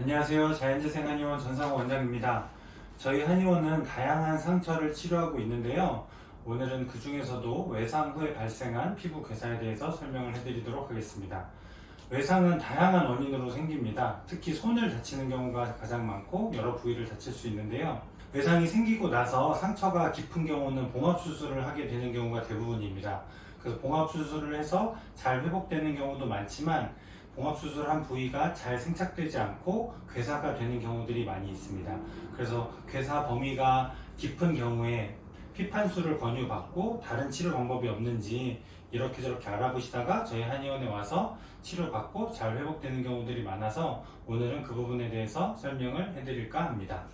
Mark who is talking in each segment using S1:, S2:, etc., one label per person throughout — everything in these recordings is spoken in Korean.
S1: 안녕하세요. 자연재생 한의원 전상호 원장입니다. 저희 한의원은 다양한 상처를 치료하고 있는데요. 오늘은 그 중에서도 외상 후에 발생한 피부 괴사에 대해서 설명을 해드리도록 하겠습니다. 외상은 다양한 원인으로 생깁니다. 특히 손을 다치는 경우가 가장 많고 여러 부위를 다칠 수 있는데요. 외상이 생기고 나서 상처가 깊은 경우는 봉합수술을 하게 되는 경우가 대부분입니다. 그래서 봉합수술을 해서 잘 회복되는 경우도 많지만 봉합수술한 부위가 잘 생착되지 않고 괴사가 되는 경우들이 많이 있습니다. 그래서 괴사 범위가 깊은 경우에 피판술을 권유받고 다른 치료 방법이 없는지 이렇게 저렇게 알아보시다가 저희 한의원에 와서 치료받고 잘 회복되는 경우들이 많아서 오늘은 그 부분에 대해서 설명을 해드릴까 합니다.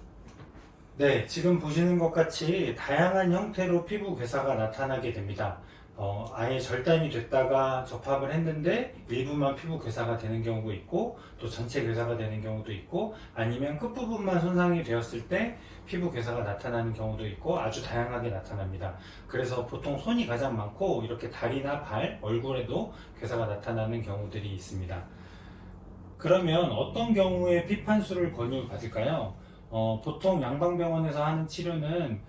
S1: 네, 지금 보시는 것 같이 다양한 형태로 피부 괴사가 나타나게 됩니다. 아예 절단이 됐다가 접합을 했는데 일부만 피부 괴사가 되는 경우도 있고 또 전체 괴사가 되는 경우도 있고 아니면 끝부분만 손상이 되었을 때 피부 괴사가 나타나는 경우도 있고 아주 다양하게 나타납니다. 그래서 보통 손이 가장 많고 이렇게 다리나 발, 얼굴에도 괴사가 나타나는 경우들이 있습니다. 그러면 어떤 경우에 피판술을 권유받을까요? 보통 양방병원에서 하는 치료는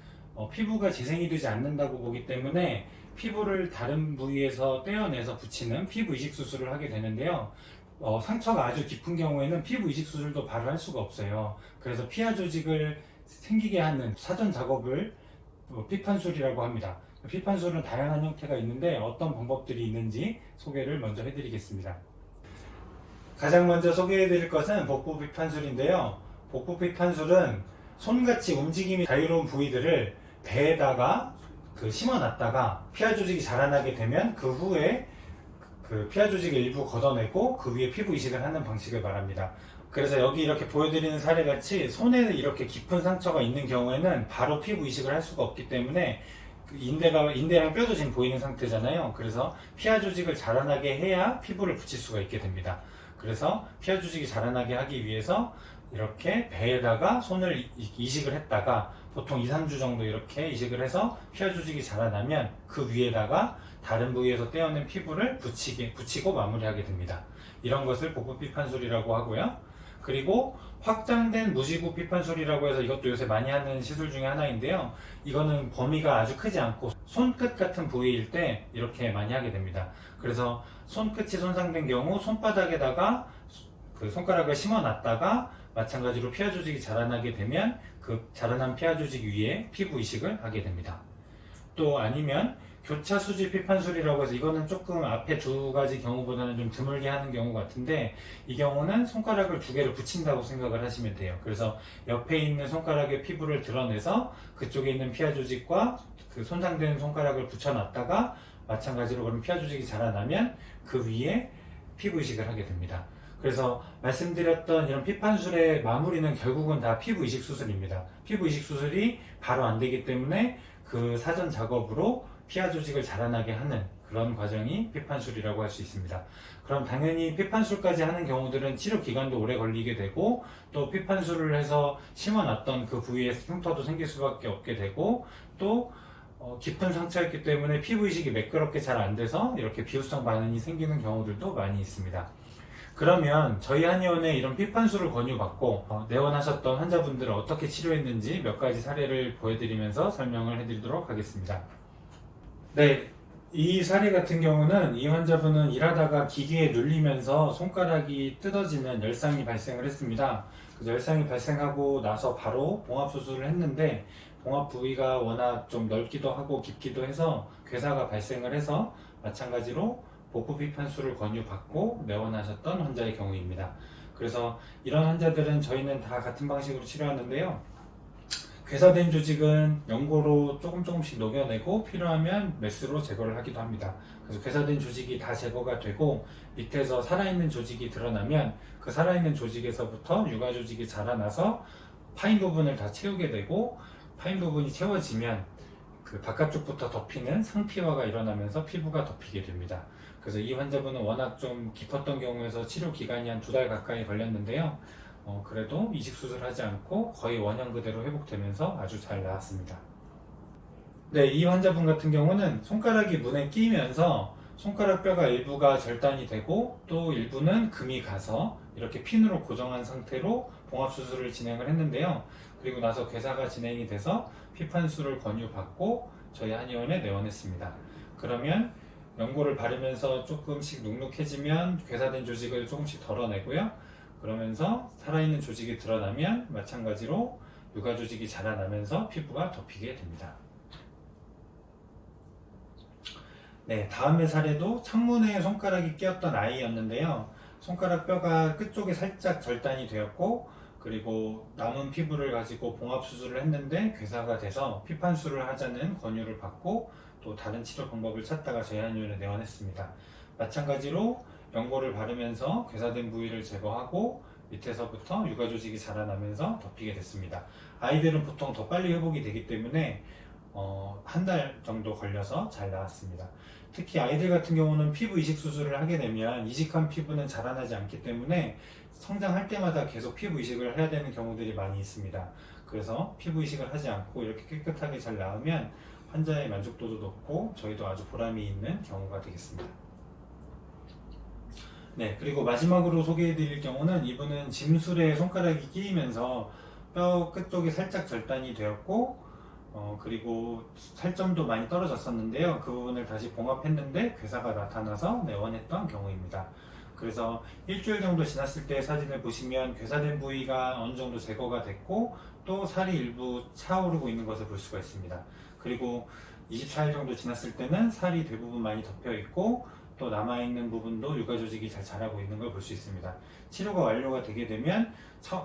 S1: 피부가 재생이 되지 않는다고 보기 때문에 피부를 다른 부위에서 떼어내서 붙이는 피부 이식 수술을 하게 되는데요. 상처가 아주 깊은 경우에는 피부 이식 수술도 바로 할 수가 없어요. 그래서 피하 조직을 생기게 하는 사전 작업을 피판술이라고 합니다. 피판술은 다양한 형태가 있는데 어떤 방법들이 있는지 소개를 먼저 해드리겠습니다. 가장 먼저 소개해드릴 것은 복부 피판술인데요. 복부 피판술은 손같이 움직임이 자유로운 부위들을 배에다가 심어놨다가 피하 조직이 자라나게 되면 그 후에 그 피하 조직을 일부 걷어내고 그 위에 피부 이식을 하는 방식을 말합니다. 그래서 여기 이렇게 보여드리는 사례 같이 손에 이렇게 깊은 상처가 있는 경우에는 바로 피부 이식을 할 수가 없기 때문에 인대랑 뼈도 지금 보이는 상태잖아요. 그래서 피하 조직을 자라나게 해야 피부를 붙일 수가 있게 됩니다. 그래서 피하 조직이 자라나게 하기 위해서 이렇게 배에다가 손을 이식을 했다가 보통 2-3주 정도 이렇게 이식을 해서 피하 조직이 자라나면 그 위에다가 다른 부위에서 떼어낸 피부를 붙이고 마무리하게 됩니다. 이런 것을 복부 피판술이라고 하고요. 그리고 확장된 무지구 피판술이라고 해서 이것도 요새 많이 하는 시술 중에 하나인데요. 이거는 범위가 아주 크지 않고 손끝 같은 부위일 때 이렇게 많이 하게 됩니다. 그래서 손끝이 손상된 경우 손바닥에다가 그 손가락을 심어놨다가 마찬가지로 피하 조직이 자라나게 되면 그 자라난 피하 조직 위에 피부 이식을 하게 됩니다. 또 아니면 교차 수지 피판술이라고 해서 이거는 조금 앞에 두 가지 경우보다는 좀 드물게 하는 경우 같은데 이 경우는 손가락을 두 개를 붙인다고 생각을 하시면 돼요. 그래서 옆에 있는 손가락의 피부를 드러내서 그쪽에 있는 피하 조직과 그 손상된 손가락을 붙여놨다가 마찬가지로 그런 피하 조직이 자라나면 그 위에 피부 이식을 하게 됩니다. 그래서 말씀드렸던 이런 피판술의 마무리는 결국은 다 피부 이식 수술입니다. 피부 이식 수술이 바로 안 되기 때문에 그 사전 작업으로 피하 조직을 자라나게 하는 그런 과정이 피판술이라고 할 수 있습니다. 그럼 당연히 피판술까지 하는 경우들은 치료 기간도 오래 걸리게 되고 또 피판술을 해서 심어놨던 그 부위에 흉터도 생길 수밖에 없게 되고 또 깊은 상처였기 때문에 피부 이식이 매끄럽게 잘 안 돼서 이렇게 비후성 반응이 생기는 경우들도 많이 있습니다. 그러면 저희 한의원에 이런 피판술을 권유받고 내원하셨던 환자분들을 어떻게 치료했는지 몇 가지 사례를 보여드리면서 설명을 해드리도록 하겠습니다. 네, 이 사례 같은 경우는 이 환자분은 일하다가 기계에 눌리면서 손가락이 뜯어지는 열상이 발생을 했습니다. 그래서 열상이 발생하고 나서 바로 봉합수술을 했는데 봉합 부위가 워낙 좀 넓기도 하고 깊기도 해서 괴사가 발생을 해서 마찬가지로 복부 피판술을 권유받고 내원하셨던 환자의 경우입니다. 그래서 이런 환자들은 저희는 다 같은 방식으로 치료하는데요. 괴사된 조직은 연고로 조금씩 녹여내고 필요하면 메스로 제거를 하기도 합니다. 그래서 괴사된 조직이 다 제거가 되고 밑에서 살아있는 조직이 드러나면 그 살아있는 조직에서부터 육아 조직이 자라나서 파인 부분을 다 채우게 되고 파인 부분이 채워지면 그 바깥쪽부터 덮이는 상피화가 일어나면서 피부가 덮이게 됩니다. 그래서 이 환자분은 워낙 좀 깊었던 경우에서 치료 기간이 한 2달 가까이 걸렸는데요. 그래도 이식 수술하지 않고 거의 원형 그대로 회복되면서 아주 잘 나았습니다. 네, 이 환자분 같은 경우는 손가락이 문에 끼면서 손가락 뼈가 일부가 절단이 되고 또 일부는 금이 가서 이렇게 핀으로 고정한 상태로 봉합수술을 진행을 했는데요. 그리고 나서 괴사가 진행이 돼서 피판수를 권유받고 저희 한의원에 내원했습니다. 그러면 연고를 바르면서 조금씩 눅눅해지면 괴사된 조직을 조금씩 덜어내고요. 그러면서 살아있는 조직이 드러나면 마찬가지로 육아 조직이 자라나면서 피부가 덮이게 됩니다. 네, 다음의 사례도 창문에 손가락이 끼었던 아이였는데요. 손가락 뼈가 끝쪽에 살짝 절단이 되었고, 그리고 남은 피부를 가지고 봉합수술을 했는데 괴사가 돼서 피판수를 하자는 권유를 받고 또 다른 치료 방법을 찾다가 저희 한의원에 내원했습니다. 마찬가지로 연고를 바르면서 괴사된 부위를 제거하고 밑에서부터 육아 조직이 자라나면서 덮이게 됐습니다. 아이들은 보통 더 빨리 회복이 되기 때문에 한 달 정도 걸려서 잘 나왔습니다. 특히 아이들 같은 경우는 피부 이식 수술을 하게 되면 이식한 피부는 자라나지 않기 때문에 성장할 때마다 계속 피부 이식을 해야 되는 경우들이 많이 있습니다. 그래서 피부 이식을 하지 않고 이렇게 깨끗하게 잘 나으면 환자의 만족도도 높고 저희도 아주 보람이 있는 경우가 되겠습니다. 네, 그리고 마지막으로 소개해 드릴 경우는 이분은 짐술에 손가락이 끼이면서 뼈 끝쪽이 살짝 절단이 되었고 그리고 살점도 많이 떨어졌었는데요. 그 부분을 다시 봉합했는데 괴사가 나타나서 내원했던 경우입니다. 그래서 일주일 정도 지났을 때 사진을 보시면 괴사된 부위가 어느 정도 제거가 됐고 또 살이 일부 차오르고 있는 것을 볼 수가 있습니다. 그리고 24일 정도 지났을 때는 살이 대부분 많이 덮여 있고 또 남아있는 부분도 육아 조직이 잘 자라고 있는 걸 볼 수 있습니다. 치료가 완료가 되게 되면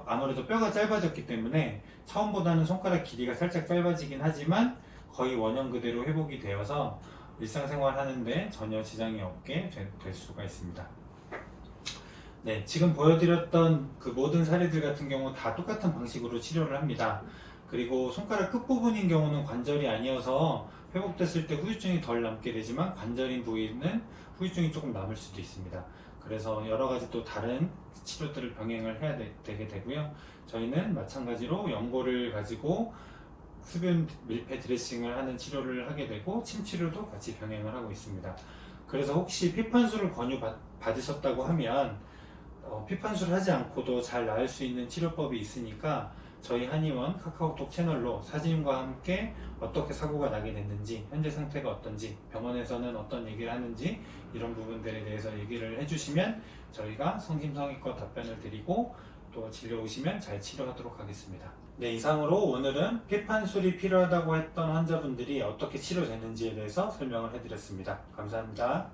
S1: 아무래도 뼈가 짧아졌기 때문에 처음보다는 손가락 길이가 살짝 짧아지긴 하지만 거의 원형 그대로 회복이 되어서 일상생활 하는데 전혀 지장이 없게 될 수가 있습니다. 네, 지금 보여드렸던 그 모든 사례들 같은 경우 다 똑같은 방식으로 치료를 합니다. 그리고 손가락 끝부분인 경우는 관절이 아니어서 회복됐을 때 후유증이 덜 남게 되지만 관절인 부위는 후유증이 조금 남을 수도 있습니다. 그래서 여러 가지 또 다른 치료들을 병행을 해야 되게 되고요. 저희는 마찬가지로 연고를 가지고 수분 밀폐 드레싱을 하는 치료를 하게 되고 침 치료도 같이 병행을 하고 있습니다. 그래서 혹시 피판수를 권유받으셨다고 하면 피판수를 하지 않고도 잘 나을 수 있는 치료법이 있으니까 저희 한의원 카카오톡 채널로 사진과 함께 어떻게 사고가 나게 됐는지, 현재 상태가 어떤지, 병원에서는 어떤 얘기를 하는지 이런 부분들에 대해서 얘기를 해주시면 저희가 성심성의껏 답변을 드리고 또 진료 오시면 잘 치료하도록 하겠습니다. 네, 이상으로 오늘은 피판술이 필요하다고 했던 환자분들이 어떻게 치료되는지에 대해서 설명을 해드렸습니다. 감사합니다.